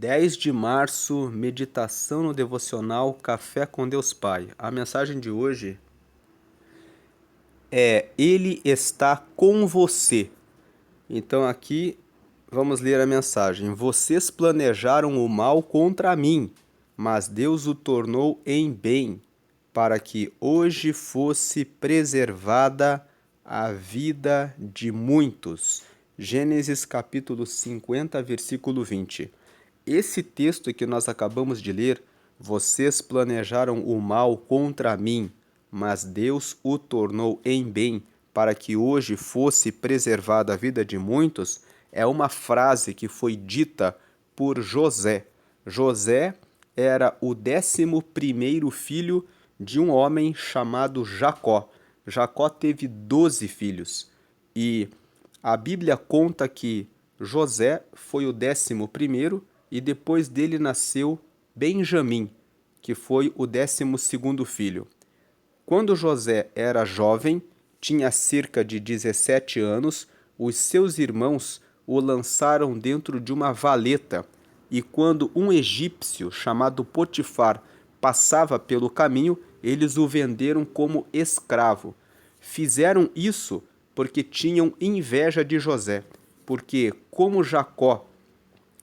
10 de março, meditação no devocional Café com Deus Pai. A mensagem de hoje é: Ele está com você. Então aqui vamos ler a mensagem. Vocês planejaram o mal contra mim, mas Deus o tornou em bem, para que hoje fosse preservada a vida de muitos. Gênesis capítulo 50, versículo 20. Esse texto que nós acabamos de ler, vocês planejaram o mal contra mim, mas Deus o tornou em bem, para que hoje fosse preservada a vida de muitos, é uma frase que foi dita por José. José era o 11º filho de um homem chamado Jacó. Jacó teve 12 filhos e a Bíblia conta que José foi o 11º e depois dele nasceu Benjamim, que foi o 12º filho. Quando José era jovem, tinha cerca de 17 anos, os seus irmãos o lançaram dentro de uma valeta, e quando um egípcio chamado Potifar passava pelo caminho, eles o venderam como escravo. Fizeram isso porque tinham inveja de José, porque como Jacó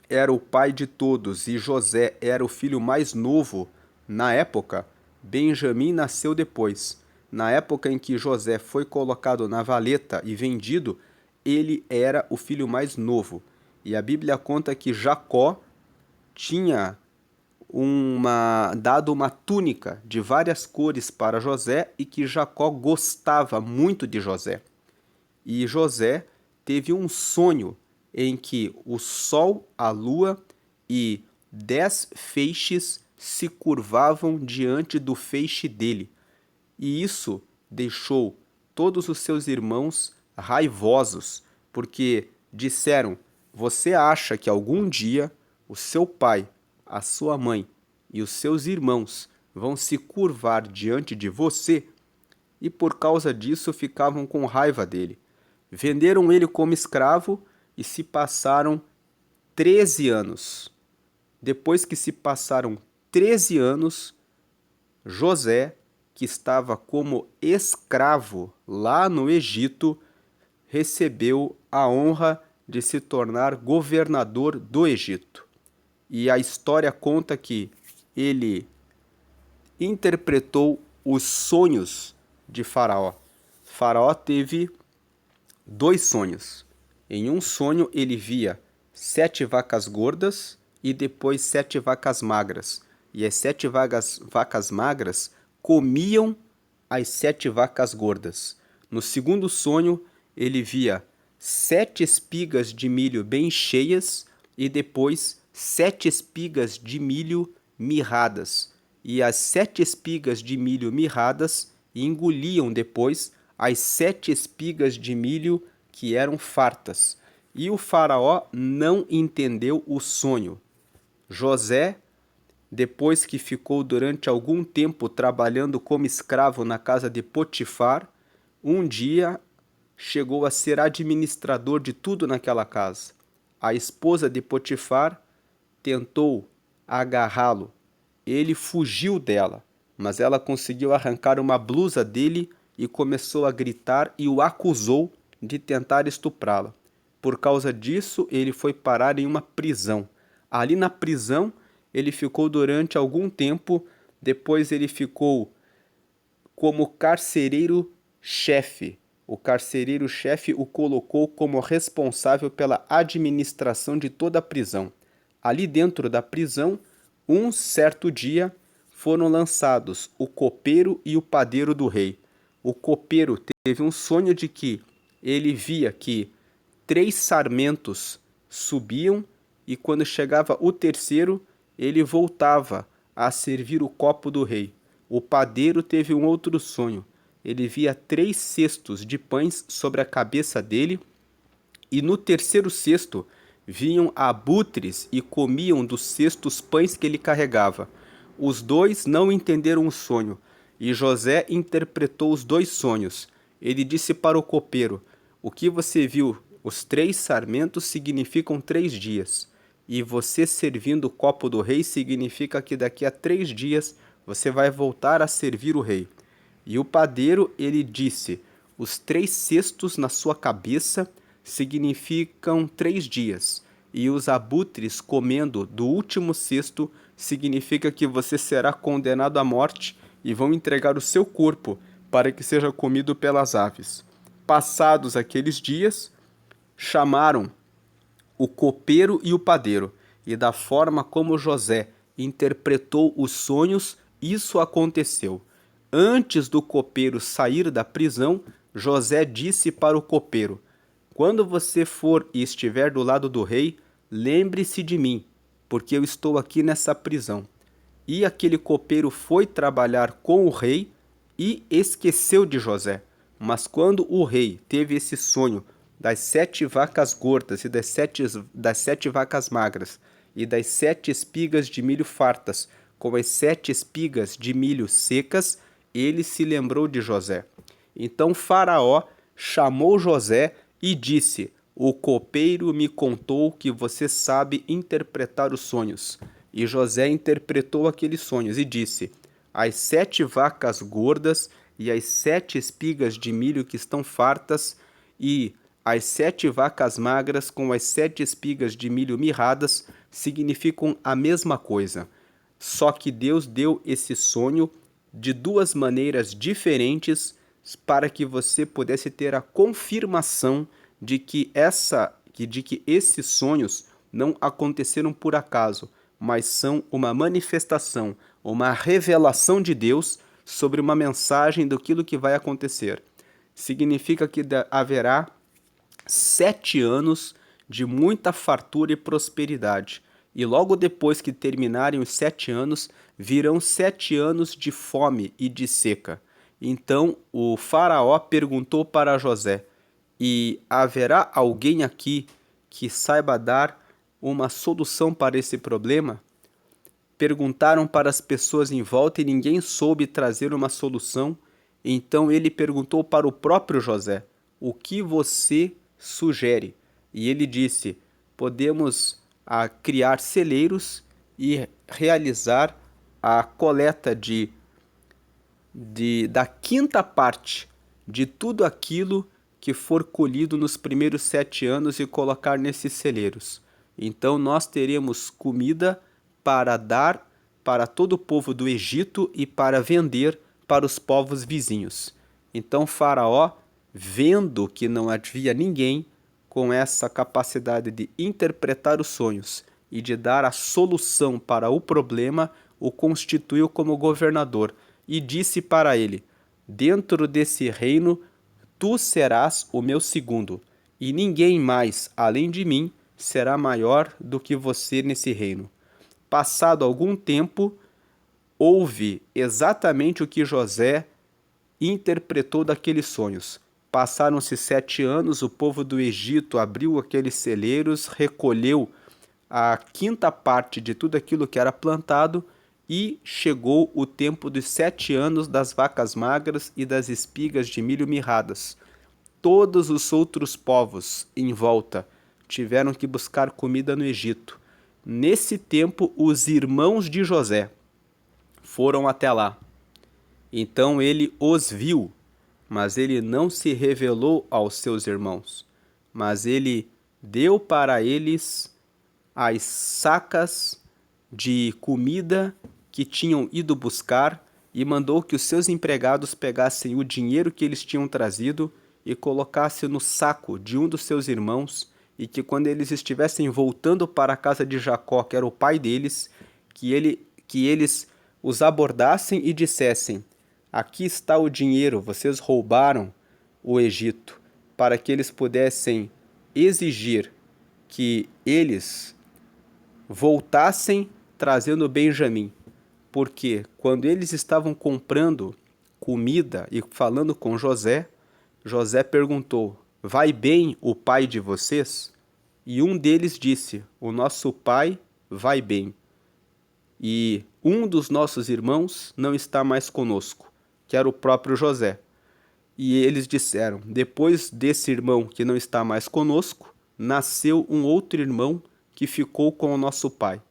era o pai de todos e José era o filho mais novo na época, Benjamim nasceu depois. Na época em que José foi colocado na valeta e vendido, ele era o filho mais novo. E a Bíblia conta que Jacó tinha dado uma túnica de várias cores para José e que Jacó gostava muito de José. E José teve um sonho em que o sol, a lua e 10 feixes se curvavam diante do feixe dele. E isso deixou todos os seus irmãos raivosos, porque disseram: você acha que algum dia o seu pai, a sua mãe e os seus irmãos vão se curvar diante de você? E por causa disso ficavam com raiva dele. Venderam ele como escravo e se passaram 13 anos. Depois que se passaram 13 anos, José, que estava como escravo lá no Egito, recebeu a honra de se tornar governador do Egito. E a história conta que ele interpretou os sonhos de Faraó. Faraó teve 2 sonhos. Em um sonho ele via 7 vacas gordas e depois 7 vacas magras. E as 7 vacas magras comiam as 7 vacas gordas. No segundo sonho ele via 7 espigas de milho bem cheias e depois 7 espigas de milho mirradas. E as 7 espigas de milho mirradas engoliam depois as 7 espigas de milho que eram fartas. E o faraó não entendeu o sonho. José, depois que ficou durante algum tempo trabalhando como escravo na casa de Potifar, um dia chegou a ser administrador de tudo naquela casa. A esposa de Potifar tentou agarrá-lo. Ele fugiu dela, mas ela conseguiu arrancar uma blusa dele e começou a gritar e o acusou de tentar estuprá-la. Por causa disso, ele foi parar em uma prisão. Ali na prisão, ele ficou durante algum tempo, depois ele ficou como carcereiro-chefe. O carcereiro-chefe o colocou como responsável pela administração de toda a prisão. Ali dentro da prisão, um certo dia, foram lançados o copeiro e o padeiro do rei. O copeiro teve um sonho de que ele via que 3 sarmentos subiam e quando chegava o terceiro, ele voltava a servir o copo do rei. O padeiro teve um outro sonho. Ele via 3 cestos de pães sobre a cabeça dele e no terceiro cesto vinham abutres e comiam dos cestos pães que ele carregava. Os 2 não entenderam o sonho e José interpretou os 2 sonhos. Ele disse para o copeiro: o que você viu, os 3 sarmentos significam 3 dias. e você servindo o copo do rei significa que daqui a 3 dias você vai voltar a servir o rei. E o padeiro, ele disse, os 3 cestos na sua cabeça significam 3 dias, e os abutres comendo do último cesto significa que você será condenado à morte e vão entregar o seu corpo para que seja comido pelas aves. Passados aqueles dias, chamaram o copeiro e o padeiro, e da forma como José interpretou os sonhos, isso aconteceu. Antes do copeiro sair da prisão, José disse para o copeiro: quando você for e estiver do lado do rei, lembre-se de mim, porque eu estou aqui nessa prisão. E aquele copeiro foi trabalhar com o rei e esqueceu de José. Mas quando o rei teve esse sonho das 7 vacas gordas e das sete vacas magras e das 7 espigas de milho fartas com as 7 espigas de milho secas, ele se lembrou de José. Então Faraó chamou José e disse: o copeiro me contou que você sabe interpretar os sonhos. E José interpretou aqueles sonhos e disse: as 7 vacas gordas e as 7 espigas de milho que estão fartas e as 7 vacas magras com as 7 espigas de milho mirradas significam a mesma coisa. Só que Deus deu esse sonho de 2 maneiras diferentes para que você pudesse ter a confirmação de que esses sonhos não aconteceram por acaso, mas são uma manifestação, uma revelação de Deus sobre uma mensagem daquilo que vai acontecer. Significa que haverá 7 anos de muita fartura e prosperidade. E logo depois que terminarem os 7 anos, virão 7 anos de fome e de seca. Então o faraó perguntou para José: e haverá alguém aqui que saiba dar uma solução para esse problema? Perguntaram para as pessoas em volta e ninguém soube trazer uma solução. Então ele perguntou para o próprio José: o que você sugere? E ele disse: podemos criar celeiros e realizar a coleta da quinta parte de tudo aquilo que for colhido nos primeiros 7 anos e colocar nesses celeiros. Então nós teremos comida para dar para todo o povo do Egito e para vender para os povos vizinhos. Então Faraó, vendo que não havia ninguém com essa capacidade de interpretar os sonhos e de dar a solução para o problema, o constituiu como governador e disse para ele: dentro desse reino tu serás o meu segundo, e ninguém mais, além de mim, será maior do que você nesse reino. Passado algum tempo, houve exatamente o que José interpretou daqueles sonhos. Passaram-se 7 anos, o povo do Egito abriu aqueles celeiros, recolheu a quinta parte de tudo aquilo que era plantado e chegou o tempo dos 7 anos das vacas magras e das espigas de milho mirradas. Todos os outros povos em volta tiveram que buscar comida no Egito. Nesse tempo, os irmãos de José foram até lá. Então ele os viu, mas ele não se revelou aos seus irmãos, mas ele deu para eles as sacas de comida que tinham ido buscar e mandou que os seus empregados pegassem o dinheiro que eles tinham trazido e colocassem no saco de um dos seus irmãos, e que quando eles estivessem voltando para a casa de Jacó, que era o pai deles, que eles os abordassem e dissessem: aqui está o dinheiro, vocês roubaram o Egito, para que eles pudessem exigir que eles voltassem trazendo Benjamim. Porque quando eles estavam comprando comida e falando com José, José perguntou: vai bem o pai de vocês? E um deles disse: o nosso pai vai bem. E um dos nossos irmãos não está mais conosco, que era o próprio José. E eles disseram: depois desse irmão que não está mais conosco, nasceu um outro irmão que ficou com o nosso pai.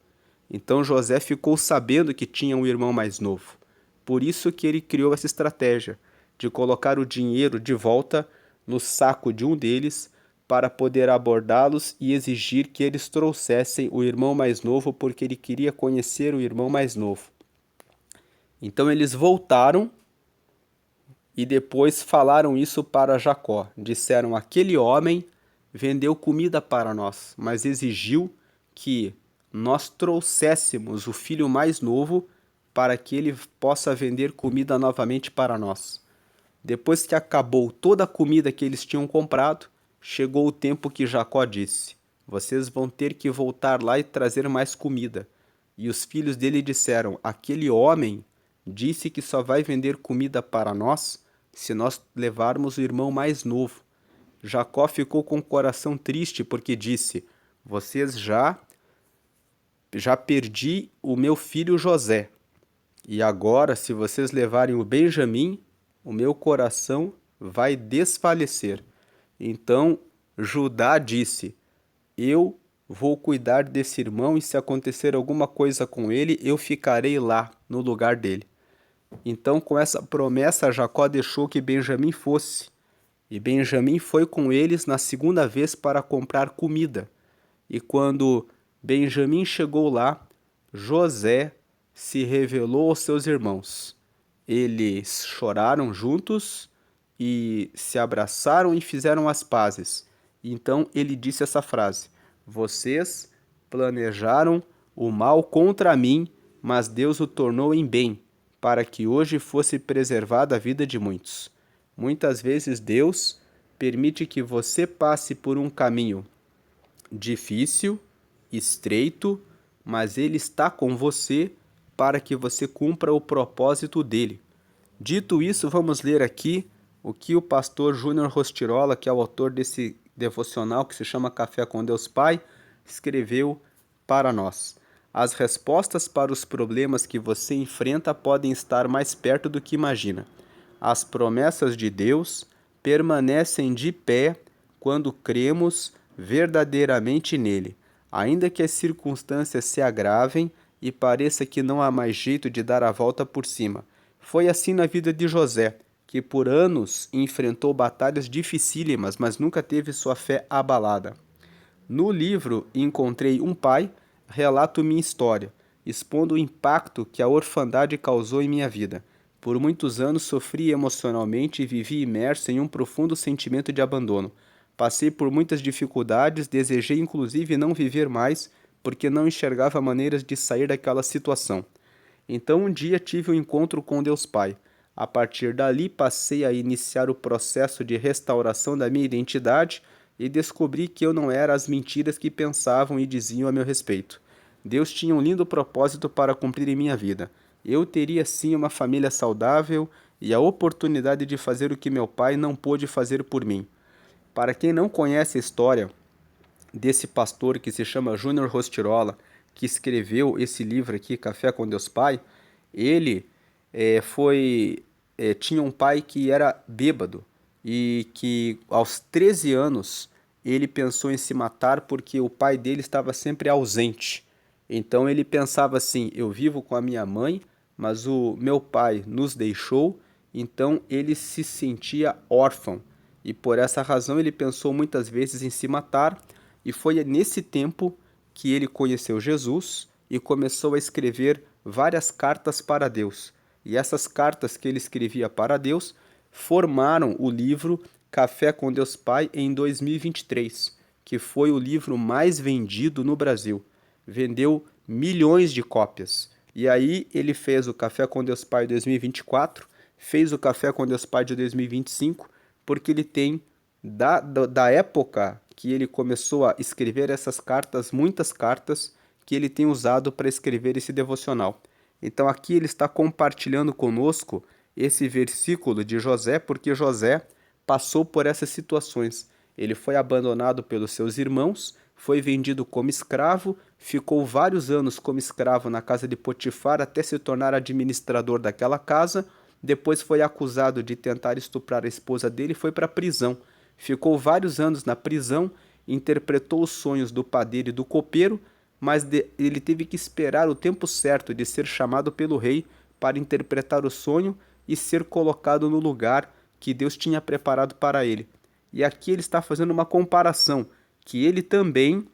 Então José ficou sabendo que tinha um irmão mais novo. Por isso que ele criou essa estratégia de colocar o dinheiro de volta no saco de um deles para poder abordá-los e exigir que eles trouxessem o irmão mais novo, porque ele queria conhecer o irmão mais novo. Então eles voltaram e depois falaram isso para Jacó. Disseram: aquele homem vendeu comida para nós, mas exigiu que nós trouxéssemos o filho mais novo para que ele possa vender comida novamente para nós. Depois que acabou toda a comida que eles tinham comprado, chegou o tempo que Jacó disse: vocês vão ter que voltar lá e trazer mais comida. E os filhos dele disseram: aquele homem disse que só vai vender comida para nós se nós levarmos o irmão mais novo. Jacó ficou com o coração triste porque disse: vocês já perdi o meu filho José. E agora, se vocês levarem o Benjamim, o meu coração vai desfalecer. Então Judá disse: eu vou cuidar desse irmão e se acontecer alguma coisa com ele, eu ficarei lá no lugar dele. Então, com essa promessa, Jacó deixou que Benjamim fosse. E Benjamim foi com eles na segunda vez para comprar comida. E quando Benjamim chegou lá, José se revelou aos seus irmãos. Eles choraram juntos e se abraçaram e fizeram as pazes. Então ele disse essa frase: vocês planejaram o mal contra mim, mas Deus o tornou em bem, para que hoje fosse preservada a vida de muitos. Muitas vezes Deus permite que você passe por um caminho difícil, estreito, mas Ele está com você para que você cumpra o propósito dele. Dito isso, vamos ler aqui o que o pastor Júnior Rostirola, que é o autor desse devocional que se chama Café com Deus Pai, escreveu para nós. As respostas para os problemas que você enfrenta podem estar mais perto do que imagina. As promessas de Deus permanecem de pé quando cremos verdadeiramente nele, ainda que as circunstâncias se agravem e pareça que não há mais jeito de dar a volta por cima. Foi assim na vida de José, que por anos enfrentou batalhas dificílimas, mas nunca teve sua fé abalada. No livro Encontrei um Pai, relato minha história, expondo o impacto que a orfandade causou em minha vida. Por muitos anos sofri emocionalmente e vivi imerso em um profundo sentimento de abandono. Passei por muitas dificuldades, desejei inclusive não viver mais, porque não enxergava maneiras de sair daquela situação. Então um dia tive um encontro com Deus Pai. A partir dali passei a iniciar o processo de restauração da minha identidade e descobri que eu não era as mentiras que pensavam e diziam a meu respeito. Deus tinha um lindo propósito para cumprir em minha vida. Eu teria sim uma família saudável e a oportunidade de fazer o que meu pai não pôde fazer por mim. Para quem não conhece a história desse pastor que se chama Júnior Rostirola, que escreveu esse livro aqui, Café com Deus Pai, ele tinha um pai que era bêbado e que aos 13 anos ele pensou em se matar porque o pai dele estava sempre ausente. Então ele pensava assim: eu vivo com a minha mãe, mas o meu pai nos deixou, então ele se sentia órfão. E por essa razão ele pensou muitas vezes em se matar, e foi nesse tempo que ele conheceu Jesus e começou a escrever várias cartas para Deus. E essas cartas que ele escrevia para Deus formaram o livro Café com Deus Pai em 2023, que foi o livro mais vendido no Brasil. Vendeu milhões de cópias. E aí ele fez o Café com Deus Pai 2024, fez o Café com Deus Pai de 2025, porque ele tem, da época que ele começou a escrever essas cartas, muitas cartas que ele tem usado para escrever esse devocional. Então aqui ele está compartilhando conosco esse versículo de José, porque José passou por essas situações. Ele foi abandonado pelos seus irmãos, foi vendido como escravo, ficou vários anos como escravo na casa de Potifar até se tornar administrador daquela casa. Depois foi acusado de tentar estuprar a esposa dele e foi para a prisão. Ficou vários anos na prisão, interpretou os sonhos do padeiro e do copeiro, mas ele teve que esperar o tempo certo de ser chamado pelo rei para interpretar o sonho e ser colocado no lugar que Deus tinha preparado para ele. E aqui ele está fazendo uma comparação, que ele também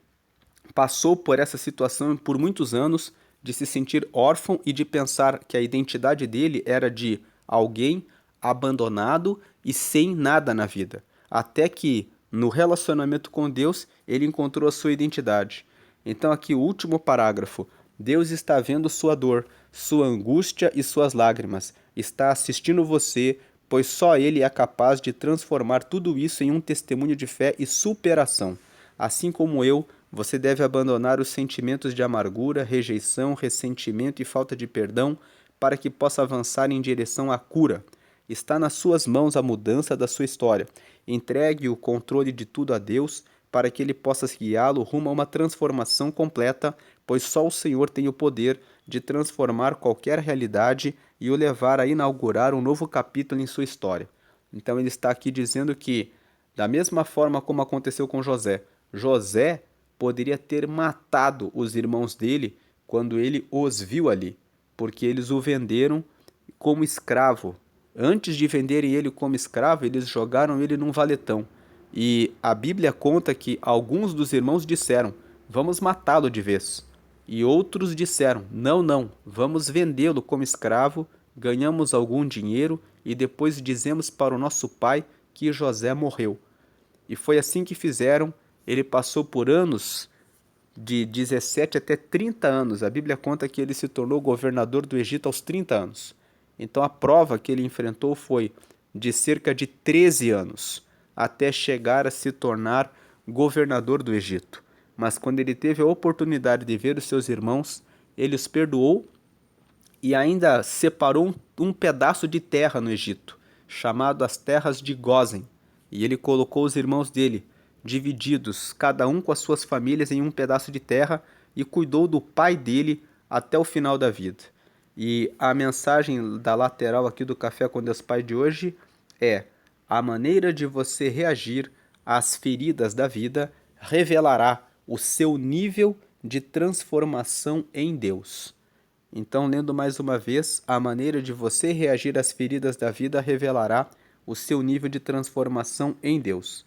passou por essa situação por muitos anos, de se sentir órfão e de pensar que a identidade dele era de alguém abandonado e sem nada na vida. Até que, no relacionamento com Deus, ele encontrou a sua identidade. Então, aqui o último parágrafo. Deus está vendo sua dor, sua angústia e suas lágrimas. Está assistindo você, pois só Ele é capaz de transformar tudo isso em um testemunho de fé e superação. Assim como eu, você deve abandonar os sentimentos de amargura, rejeição, ressentimento e falta de perdão para que possa avançar em direção à cura. Está nas suas mãos a mudança da sua história. Entregue o controle de tudo a Deus para que Ele possa guiá-lo rumo a uma transformação completa, pois só o Senhor tem o poder de transformar qualquer realidade e o levar a inaugurar um novo capítulo em sua história. Então ele está aqui dizendo que, da mesma forma como aconteceu com José, José poderia ter matado os irmãos dele quando ele os viu ali, porque eles o venderam como escravo. Antes de venderem ele como escravo, eles jogaram ele num valetão. E a Bíblia conta que alguns dos irmãos disseram: vamos matá-lo de vez. E outros disseram: não, não, vamos vendê-lo como escravo, ganhamos algum dinheiro e depois dizemos para o nosso pai que José morreu. E foi assim que fizeram. Ele passou por anos, de 17 até 30 anos. A Bíblia conta que ele se tornou governador do Egito aos 30 anos. Então a prova que ele enfrentou foi de cerca de 13 anos, até chegar a se tornar governador do Egito. Mas quando ele teve a oportunidade de ver os seus irmãos, ele os perdoou e ainda separou um pedaço de terra no Egito, chamado as terras de Gósen. E ele colocou os irmãos dele, divididos, cada um com as suas famílias, em um pedaço de terra, e cuidou do pai dele até o final da vida. E a mensagem da lateral aqui do Café com Deus Pai de hoje é: a maneira de você reagir às feridas da vida revelará o seu nível de transformação em Deus. Então, lendo mais uma vez, a maneira de você reagir às feridas da vida revelará o seu nível de transformação em Deus.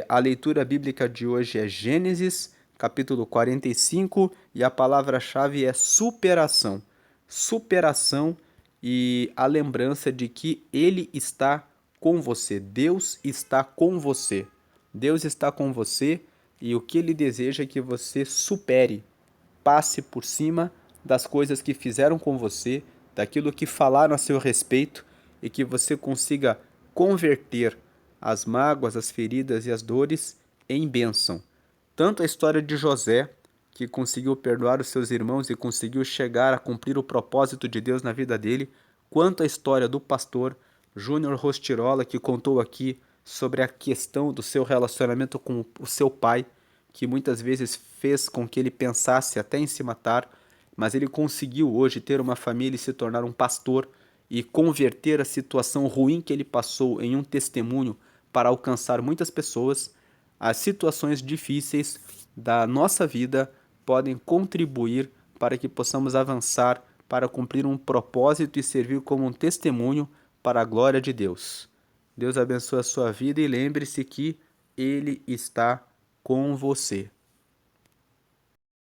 A leitura bíblica de hoje é Gênesis, capítulo 45, e a palavra-chave é superação. Superação e a lembrança de que Ele está com você. Deus está com você. Deus está com você e o que Ele deseja é que você supere, passe por cima das coisas que fizeram com você, daquilo que falaram a seu respeito e que você consiga converter as mágoas, as feridas e as dores em bênção. Tanto a história de José, que conseguiu perdoar os seus irmãos e conseguiu chegar a cumprir o propósito de Deus na vida dele, quanto a história do pastor Júnior Rostirola, que contou aqui sobre a questão do seu relacionamento com o seu pai, que muitas vezes fez com que ele pensasse até em se matar, mas ele conseguiu hoje ter uma família e se tornar um pastor e converter a situação ruim que ele passou em um testemunho para alcançar muitas pessoas. As situações difíceis da nossa vida podem contribuir para que possamos avançar para cumprir um propósito e servir como um testemunho para a glória de Deus. Deus abençoe a sua vida e lembre-se que Ele está com você.